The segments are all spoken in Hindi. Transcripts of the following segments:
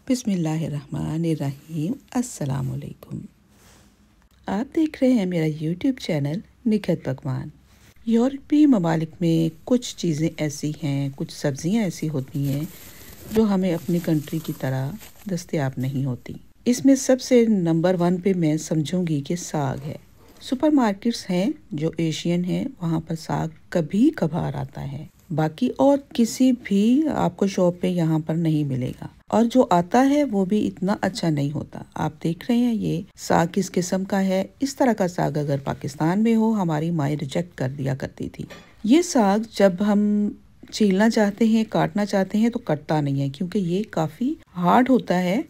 बिस्मिल्लाहिर्रहमानिर्रहीम। अस्सलाम वालेकुम। आप देख रहे हैं मेरा यूट्यूब चैनल निखत पकवान। यूरोपीय ममालिक में कुछ चीज़ें ऐसी हैं, कुछ सब्जियां ऐसी होती हैं जो हमें अपनी कंट्री की तरह दस्तयाब नहीं होती। इसमें सबसे नंबर 1 पे मैं समझूंगी कि साग है। सुपरमार्केट्स हैं जो एशियन हैं, वहाँ पर साग कभी कभार आता है, बाकी और किसी भी आपको शॉप पे यहाँ पर नहीं मिलेगा, और जो आता है वो भी इतना अच्छा नहीं होता। आप देख रहे हैं ये साग किस किस्म का है। इस तरह का साग अगर पाकिस्तान में हो, हमारी माएँ रिजेक्ट कर दिया करती थी। ये साग जब हम छीलना चाहते हैं, काटना चाहते हैं तो कटता नहीं है, क्योंकि ये काफी हार्ड होता है।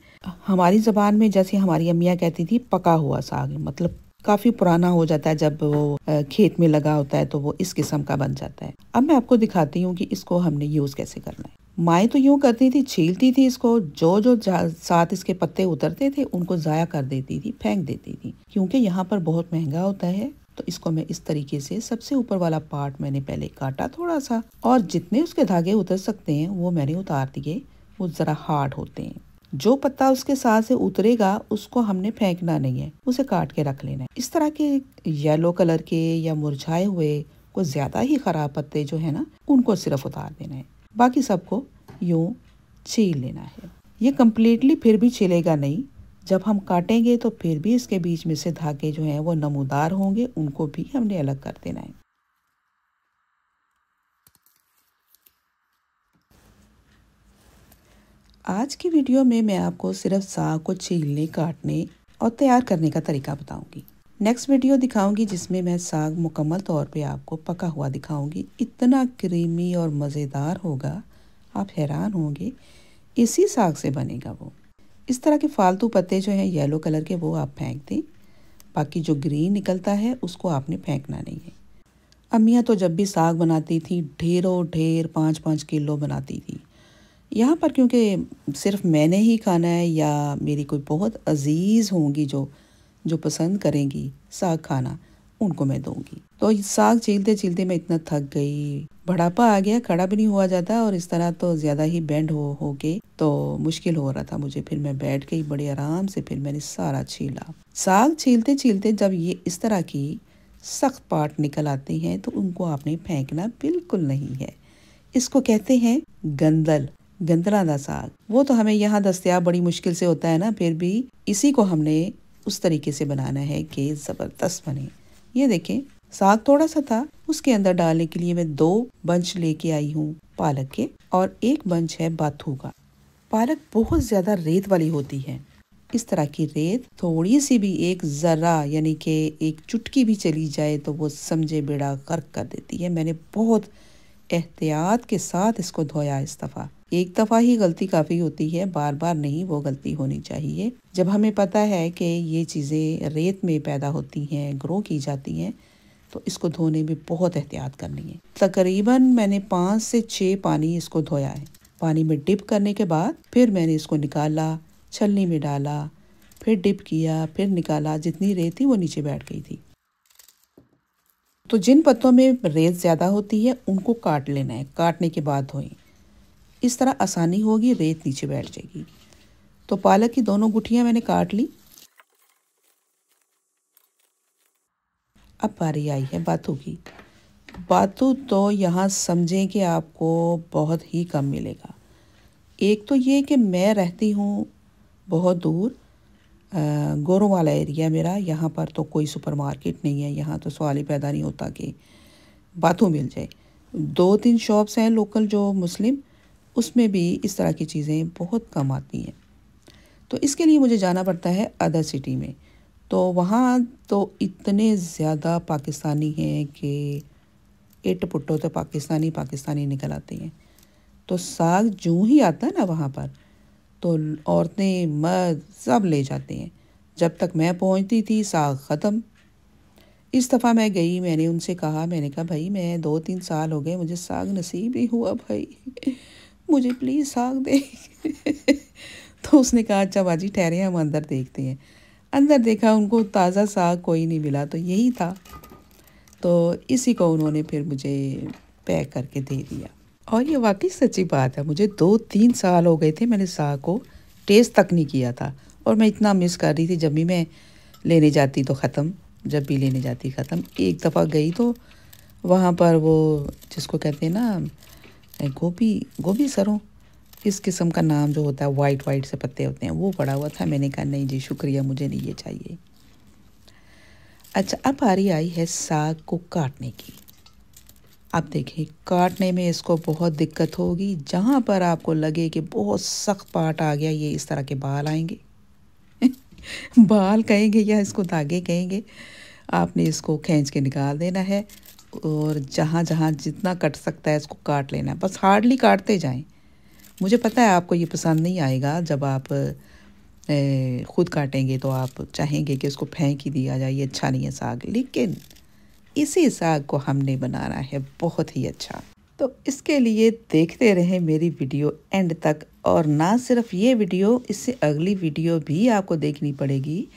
हमारी जबान में जैसे हमारी अम्मियाँ कहती थी, पका हुआ साग, मतलब काफी पुराना हो जाता है। जब वो खेत में लगा होता है तो वो इस किस्म का बन जाता है। अब मैं आपको दिखाती हूँ कि इसको हमने यूज कैसे करना है। माएँ तो यूं करती थी, छीलती थी इसको, जो जो साथ इसके पत्ते उतरते थे उनको जाया कर देती थी, फेंक देती थी। क्योंकि यहाँ पर बहुत महंगा होता है, तो इसको मैं इस तरीके से सबसे ऊपर वाला पार्ट मैंने पहले काटा थोड़ा सा, और जितने उसके धागे उतर सकते हैं वो मैंने उतार दिए। वो जरा हार्ड होते हैं। जो पत्ता उसके साथ से उतरेगा उसको हमने फेंकना नहीं है, उसे काट के रख लेना है। इस तरह के येलो कलर के या मुरझाए हुए कुछ ज्यादा ही खराब पत्ते जो है ना, उनको सिर्फ उतार देना है, बाकी सबको यूं छील लेना है। ये कम्प्लीटली फिर भी छिलेगा नहीं, जब हम काटेंगे तो फिर भी इसके बीच में से धागे जो हैं वो नमूदार होंगे, उनको भी हमने अलग कर देना है। आज की वीडियो में मैं आपको सिर्फ साग को छीलने, काटने और तैयार करने का तरीका बताऊंगी। नेक्स्ट वीडियो दिखाऊंगी जिसमें मैं साग मुकम्मल तौर पे आपको पका हुआ दिखाऊंगी। इतना क्रीमी और मज़ेदार होगा, आप हैरान होंगे। इसी साग से बनेगा वो। इस तरह के फालतू पत्ते जो हैं येलो कलर के, वो आप फेंक दें। बाकी जो ग्रीन निकलता है उसको आपने फेंकना नहीं है। अम्मियाँ तो जब भी साग बनाती थी ढेरों ढेर 5-5 किलो बनाती थी। यहाँ पर क्योंकि सिर्फ मैंने ही खाना है या मेरी कोई बहुत अजीज़ होंगी जो जो पसंद करेंगी साग खाना, उनको मैं दूंगी। तो साग छीलते छीलते मैं इतना थक गई, बुढ़ापा आ गया, खड़ा भी नहीं हुआ जाता, और इस तरह तो ज़्यादा ही बेंड हो के तो मुश्किल हो रहा था मुझे। फिर मैं बैठ गई बड़े आराम से, फिर मैंने सारा छीला। साग छीलते छीलते जब ये इस तरह की सख्त पार्ट निकल आते हैं तो उनको आपने फेंकना बिल्कुल नहीं है। इसको कहते हैं गंदल, गंदला दा साग। वो तो हमें यहाँ दस्तयाब बड़ी मुश्किल से होता है ना, फिर भी इसी को हमने उस तरीके से बनाना है कि ज़बरदस्त बने। ये देखें, साग थोड़ा सा था, उसके अंदर डालने के लिए मैं 2 बंच लेके आई हूँ पालक के, और 1 बंच है बाथू का। पालक बहुत ज़्यादा रेत वाली होती है। इस तरह की रेत थोड़ी सी भी, एक ज़रा यानी कि एक चुटकी भी चली जाए तो वो समझे बेड़ा गर्क कर देती है। मैंने बहुत एहतियात के साथ इसको धोया। इस दफ़ा एक दफ़ा ही गलती काफ़ी होती है, बार बार नहीं वो गलती होनी चाहिए। जब हमें पता है कि ये चीज़ें रेत में पैदा होती हैं, ग्रो की जाती हैं, तो इसको धोने में बहुत एहतियात करनी है। तकरीबन मैंने 5 से 6 पानी इसको धोया है। पानी में डिप करने के बाद फिर मैंने इसको निकाला, छलनी में डाला, फिर डिप किया, फिर निकाला। जितनी रेत थी वो नीचे बैठ गई थी। तो जिन पत्तों में रेत ज़्यादा होती है उनको काट लेना है, काटने के बाद धोएं। इस तरह आसानी होगी, रेत नीचे बैठ जाएगी। तो पालक की दोनों गुठियाँ मैंने काट ली। अब बारी आई है बाथू की। बाथू तो यहाँ समझें कि आपको बहुत ही कम मिलेगा। एक तो ये कि मैं रहती हूँ बहुत दूर, गोरों वाला एरिया मेरा। यहाँ पर तो कोई सुपरमार्केट नहीं है, यहाँ तो सवाल ही पैदा नहीं होता कि बाथू मिल जाए। 2-3 शॉप्स हैं लोकल जो मुस्लिम, उसमें भी इस तरह की चीज़ें बहुत कम आती हैं। तो इसके लिए मुझे जाना पड़ता है अदर सिटी में। तो वहाँ तो इतने ज़्यादा पाकिस्तानी हैं कि इट पुट्टो तो पाकिस्तानी पाकिस्तानी निकल आते हैं। तो साग जूँ ही आता है ना वहाँ पर, तो औरतें मर्द सब ले जाते हैं। जब तक मैं पहुँचती थी साग ख़त्म। इस दफ़ा मैं गई, मैंने उनसे कहा, मैंने कहा भाई मैं 2-3 साल हो गए, मुझे साग नसीब नहीं हुआ भाई, मुझे प्लीज़ साग दे। तो उसने कहा अच्छा बाजी ठहरे, हम अंदर देखते हैं। अंदर देखा, उनको ताज़ा साग कोई नहीं मिला, तो यही था। तो इसी को उन्होंने फिर मुझे पैक करके दे दिया। और ये वाकई सच्ची बात है, मुझे 2-3 साल हो गए थे मैंने साग को टेस्ट तक नहीं किया था। और मैं इतना मिस कर रही थी, जब भी मैं लेने जाती तो ख़त्म, जब भी लेने जाती ख़त्म। एक दफ़ा गई तो वहाँ पर वो जिसको कहते हैं ना गोभी गोभी सरों, इस किस्म का नाम जो होता है, वाइट वाइट से पत्ते होते हैं, वो पड़ा हुआ था। मैंने कहा नहीं जी शुक्रिया, मुझे नहीं ये चाहिए। अच्छा, अब बारी आई है साग को काटने की। अब देखिए, काटने में इसको बहुत दिक्कत होगी। जहाँ पर आपको लगे कि बहुत सख्त पार्ट आ गया, ये इस तरह के बाल आएंगे बाल कहेंगे या इसको धागे कहेंगे, आपने इसको खींच के निकाल देना है। और जहाँ जहाँ जितना कट सकता है इसको काट लेना है, बस हार्डली काटते जाएं। मुझे पता है आपको ये पसंद नहीं आएगा, जब आप ख़ुद काटेंगे तो आप चाहेंगे कि इसको फेंक ही दिया जाए, ये अच्छा नहीं है साग। लेकिन इसी साग को हमने बनाना है बहुत ही अच्छा। तो इसके लिए देखते रहें मेरी वीडियो एंड तक। और ना सिर्फ ये वीडियो, इससे अगली वीडियो भी आपको देखनी पड़ेगी,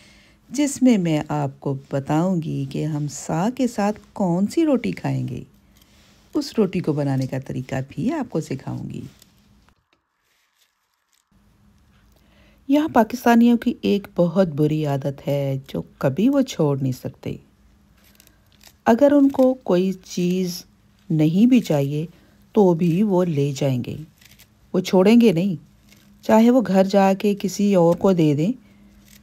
जिसमें मैं आपको बताऊंगी कि हम साग के साथ कौन सी रोटी खाएंगे। उस रोटी को बनाने का तरीका भी आपको सिखाऊंगी। यहाँ पाकिस्तानियों की एक बहुत बुरी आदत है जो कभी वो छोड़ नहीं सकते। अगर उनको कोई चीज़ नहीं भी चाहिए तो भी वो ले जाएंगे, वो छोड़ेंगे नहीं। चाहे वो घर जाके किसी और को दे दें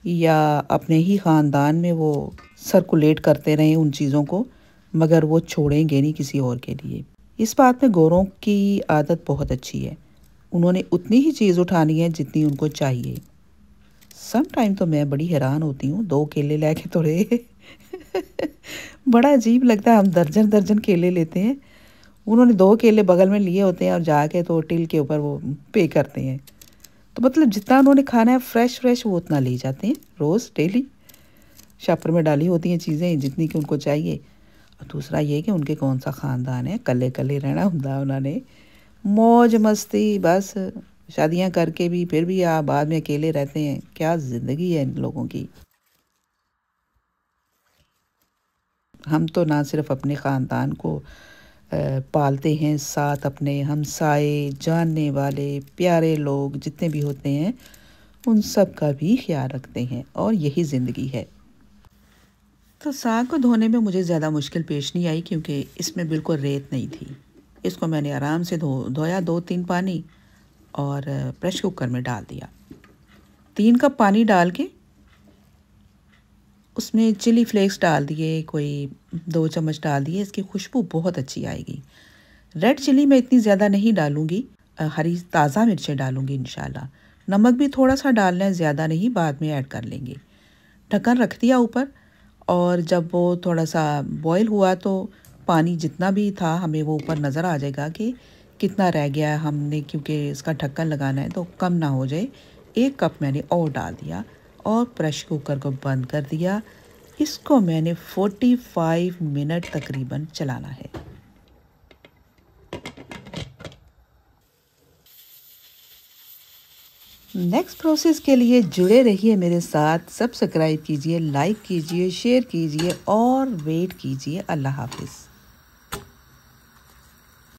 या अपने ही ख़ानदान में वो सर्कुलेट करते रहें उन चीज़ों को, मगर वो छोड़ेंगे नहीं किसी और के लिए। इस बात में गोरों की आदत बहुत अच्छी है, उन्होंने उतनी ही चीज़ उठानी है जितनी उनको चाहिए। सम टाइम तो मैं बड़ी हैरान होती हूँ, 2 केले लेके तो रहे बड़ा अजीब लगता है, हम दर्जन दर्जन केले लेते हैं, उन्होंने 2 केले बगल में लिए होते हैं और जाके तो टिल के ऊपर वो पे करते हैं। तो मतलब जितना उन्होंने खाना है फ्रेश फ्रेश वो उतना ले जाते हैं रोज़ डेली। शॉपर में डाली होती हैं चीज़ें जितनी कि उनको चाहिए। और दूसरा ये कि उनके कौन सा ख़ानदान है, कल्ले कल्ले रहना होता उन्होंने, मौज मस्ती बस। शादियां करके भी फिर भी आप बाद में अकेले रहते हैं। क्या ज़िंदगी है इन लोगों की। हम तो ना सिर्फ अपने ख़ानदान को पालते हैं, साथ अपने हमसाए, जानने वाले, प्यारे लोग जितने भी होते हैं उन सब का भी ख्याल रखते हैं, और यही ज़िंदगी है। तो साग को धोने में मुझे ज़्यादा मुश्किल पेश नहीं आई, क्योंकि इसमें बिल्कुल रेत नहीं थी। इसको मैंने आराम से धोया 2-3 पानी, और प्रेशर कुकर में डाल दिया। 3 कप पानी डाल के उसमें चिली फ्लेक्स डाल दिए, कोई 2 चम्मच डाल दिए। इसकी खुशबू बहुत अच्छी आएगी। रेड चिली मैं इतनी ज़्यादा नहीं डालूँगी, हरी ताज़ा मिर्चें डालूँगी इंशाल्लाह। नमक भी थोड़ा सा डालना है, ज़्यादा नहीं, बाद में ऐड कर लेंगे। ढक्कन रख दिया ऊपर, और जब वो थोड़ा सा बॉयल हुआ तो पानी जितना भी था हमें वो ऊपर नज़र आ जाएगा कि कितना रह गया है हमने, क्योंकि इसका ढक्कन लगाना है तो कम ना हो जाए। 1 कप मैंने और डाल दिया और प्रेशर कुकर को बंद कर दिया। इसको मैंने 45 मिनट तकरीबन चलाना है। नेक्स्ट प्रोसेस के लिए जुड़े रहिए मेरे साथ। सब्सक्राइब कीजिए, लाइक कीजिए, शेयर कीजिए और वेट कीजिए। अल्लाह हाफिज़।